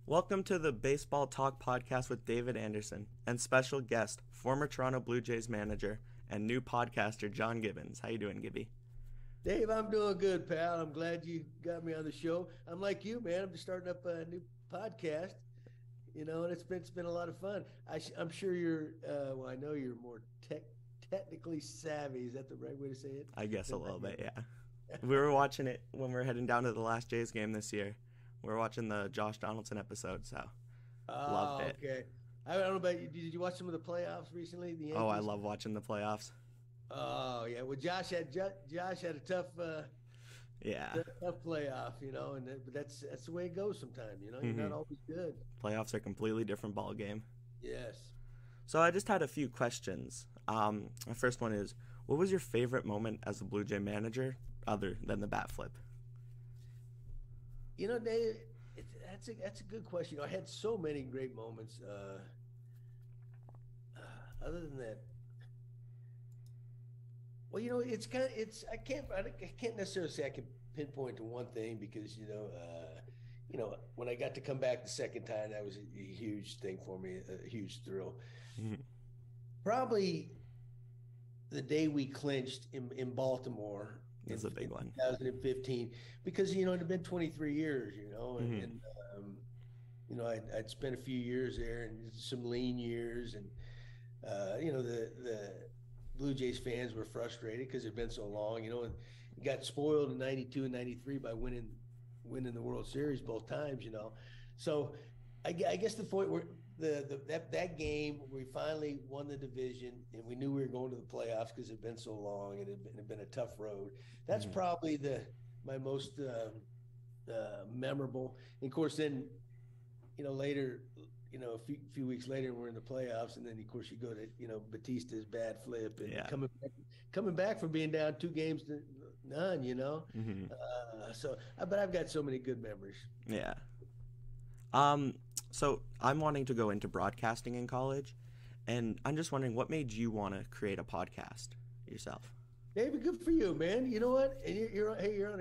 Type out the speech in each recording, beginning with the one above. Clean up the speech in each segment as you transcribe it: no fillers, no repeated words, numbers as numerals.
Welcome to the Baseball Talk podcast with David Anderson and special guest, former Toronto Blue Jays manager and new podcaster John Gibbons. How you doing, Gibby? Dave, I'm doing good, pal. I'm glad you got me on the show. I'm like you, man. I'm just starting up a new podcast, and it's been a lot of fun. I'm sure you're. I know you're more technically savvy. Is that the right way to say it? I guess a little bit, yeah. We were watching it when we were heading down to the last Jays game this year. We were watching the Josh Donaldson episode, so loved it. Okay. I don't know about you. Did you watch some of the playoffs recently? The Yankees? Oh, I love watching the playoffs. Oh yeah. Well, Josh had a tough playoff, but that's the way it goes sometimes. You're not always good. Playoffs are a completely different ball game. Yes. So I just had a few questions. My first one is, what was your favorite moment as a Blue Jay manager other than the bat flip? Dave, that's a good question. I had so many great moments. Other than that, well, I can't necessarily say I can pinpoint to one thing because when I got to come back the second time, that was a huge thing for me, a huge thrill. Mm-hmm. Probably the day we clinched in Baltimore. That's a big one. 2015, because it had been 23 years, and I'd spent a few years there and some lean years, and the Blue Jays fans were frustrated because it'd been so long, and got spoiled in '92 and '93 by winning the World Series both times, So I guess the point where that game we finally won the division and we knew we were going to the playoffs because it'd been so long and it had been a tough road. That's probably my most memorable. And of course, then later, a few weeks later we're in the playoffs, and then of course you go to Batista's bad flip and coming back from being down 2 games to none. But I've got so many good memories. Yeah. So I'm wanting to go into broadcasting in college, and I'm just wondering what made you want to create a podcast yourself? David, good for you, man. You know what? And you're on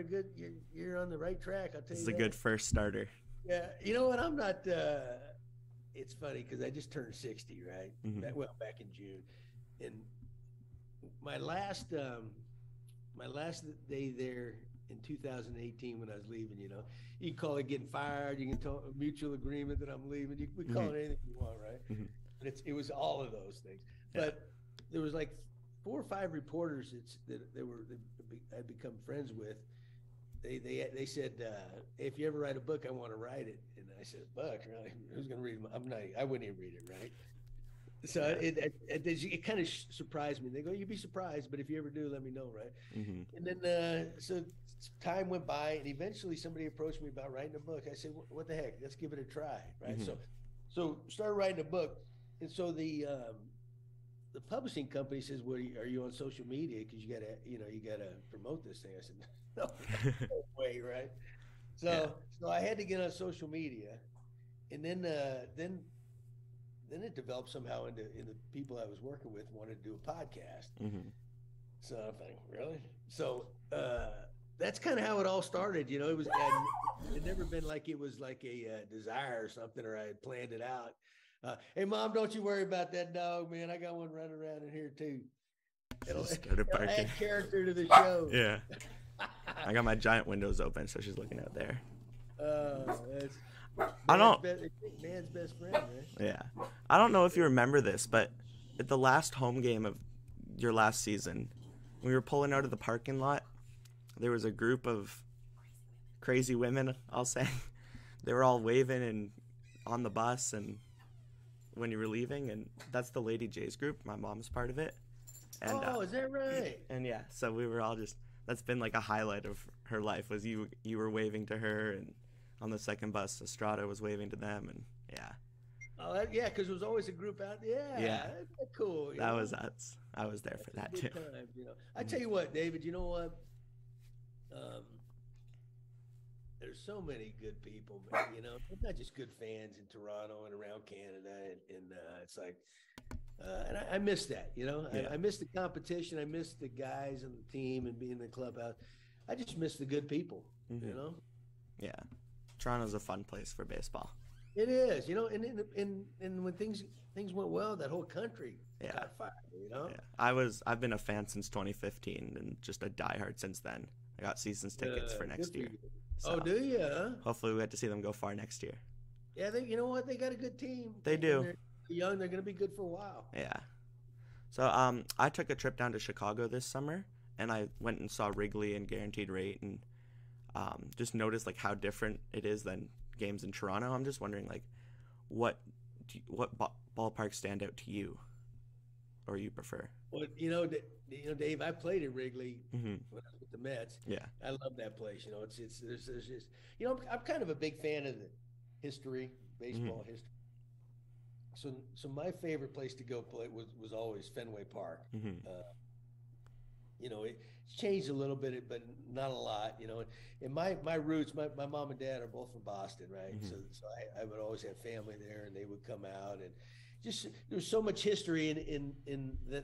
the right track. I'll tell you. This is a good first starter. Yeah. You know what? I'm not. It's funny because I just turned 60, right? Mm-hmm. Back in June, and my last day there in 2018 when I was leaving, you can call it getting fired, you can talk a mutual agreement that I'm leaving. We call it anything you want, right? Mm-hmm. But it was all of those things. Yeah. But there was like 4 or 5 reporters that I'd become friends with. They said, if you ever write a book, I want to write it. And I said, book, really? Who's going to read it? I wouldn't even read it, right? So it kind of surprised me. They go, you'd be surprised, but if you ever do, let me know, right? Mm-hmm. And then so time went by, and eventually somebody approached me about writing a book. I said, what the heck? Let's give it a try, right? Mm-hmm. So started writing a book, and so the publishing company says, well, are you on social media? Because you gotta promote this thing. I said, no way, right? So I had to get on social media, and then it developed somehow into the people I was working with wanted to do a podcast. Mm-hmm. So I'm like, really? So that's kind of how it all started. It was it never been like it was like a desire or something, or I had planned it out. Hey, Mom, don't you worry about that dog, man. I got one running around in here too. It'll add character to the show. Yeah. I got my giant windows open, so she's looking out there. Man's best friend, man. Yeah. I don't know if you remember this, but at the last home game of your last season, we were pulling out of the parking lot. There was a group of crazy women, I'll say. They were all waving and on the bus and when you were leaving, and that's the Lady Jays group. My mom's part of it. And, is that right? And yeah, so we were all that's been like a highlight of her life, was you were waving to her, and on the second bus, Estrada was waving to them, and yeah. Oh, yeah, because there was always a group out there. Yeah. That's cool. That was us. I was there for that too. Time, I tell you what, David, you know what? There's so many good people, man, not just good fans in Toronto and around Canada, and it's like, and I miss that, I miss the competition. I miss the guys on the team and being in the clubhouse. I just miss the good people, Yeah. Toronto's a fun place for baseball. It is, and when things went well, that whole country got fired, Yeah. I've been a fan since 2015 and just a diehard since then. I got seasons tickets for next year. So do you? Huh? Hopefully we get to see them go far next year. Yeah, you know what? They got a good team. They do. They're young. They're going to be good for a while. Yeah. So I took a trip down to Chicago this summer, and I went and saw Wrigley and Guaranteed Rate, and just noticed like how different it is than games in Toronto. I'm just wondering like what ballparks stand out to you, or you prefer? Well, Dave, I played at Wrigley when I was with the Mets. Yeah, I love that place. There's just I'm kind of a big fan of the history, baseball history. So my favorite place to go play was always Fenway Park. It's changed a little bit, but not a lot. And my roots, my mom and dad are both from Boston, right? So I would always have family there, and they would come out, and just there's so much history in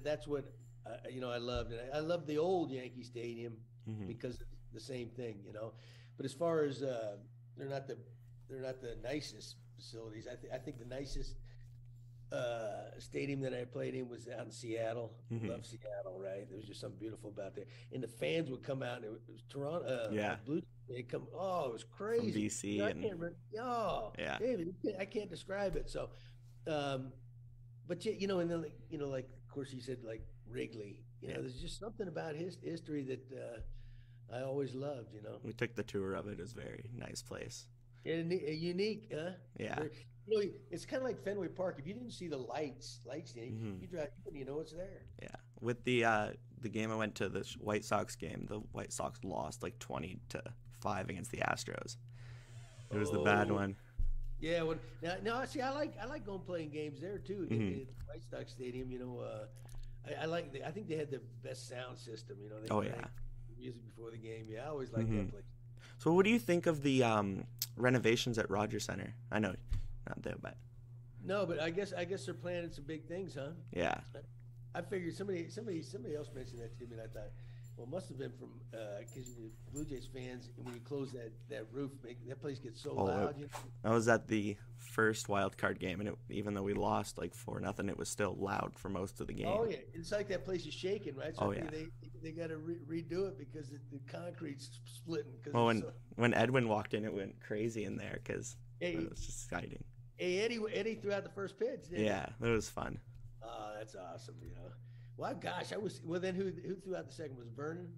that's what I loved. And I loved the old Yankee Stadium because it's the same thing, But as far as they're not the nicest facilities. I think the nicest stadium that I played in was out in Seattle. Love Seattle, right? There was just something beautiful about there. And the fans would come out, and it was Toronto, Blue. They'd come. Oh, it was crazy. From BC. I can't remember. Oh, yeah. David, I can't describe it. So, but and then like of course you said like Wrigley. There's just something about his history that I always loved. We took the tour of it. It was a very nice place. And unique, huh? Yeah. It's kind of like Fenway Park. If you didn't see the lights, you drive, you know it's there. Yeah. With the game I went to, the White Sox game, the White Sox lost like 20-5 against the Astros. It was the bad one. Yeah. Well, now see, I like going playing games there too. In the White Sox Stadium, I think they had the best sound system. They music before the game. Yeah, I always liked that place. So what do you think of the renovations at Rogers Center? I know not there, but no, but I guess they're planning some big things, huh? Yeah. I figured somebody else mentioned that to me, and I thought, well, it must have been from because Blue Jays fans, and when you close that roof, that place gets so loud. I was at the first wild card game, and even though we lost like 4-0, it was still loud for most of the game. Oh yeah, it's like that place is shaking, right? So yeah. They got to redo it because the concrete's splitting. Well, when Edwin walked in, it went crazy in there because it was just exciting. Hey, Eddie threw out the first pitch. Yeah, it was fun. Oh, that's awesome. Well, gosh, then who threw out the second? Was Vernon?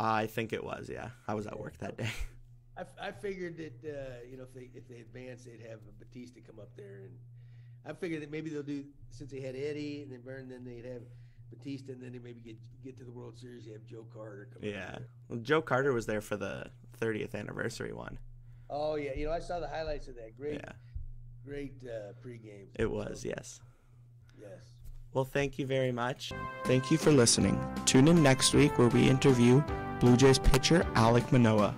I think it was. Yeah, I was at work that day. I figured that if they advance, they'd have Batista come up there, and I figured that maybe they'll do, since they had Eddie and then Vernon, then they'd have Batista, and then they maybe get to the World Series. You have Joe Carter come. Yeah, well, Joe Carter was there for the 30th anniversary one. Oh yeah, I saw the highlights of that. Great pregame. It was, yes. Yes. Well, thank you very much. Thank you for listening. Tune in next week where we interview Blue Jays pitcher Alek Manoah.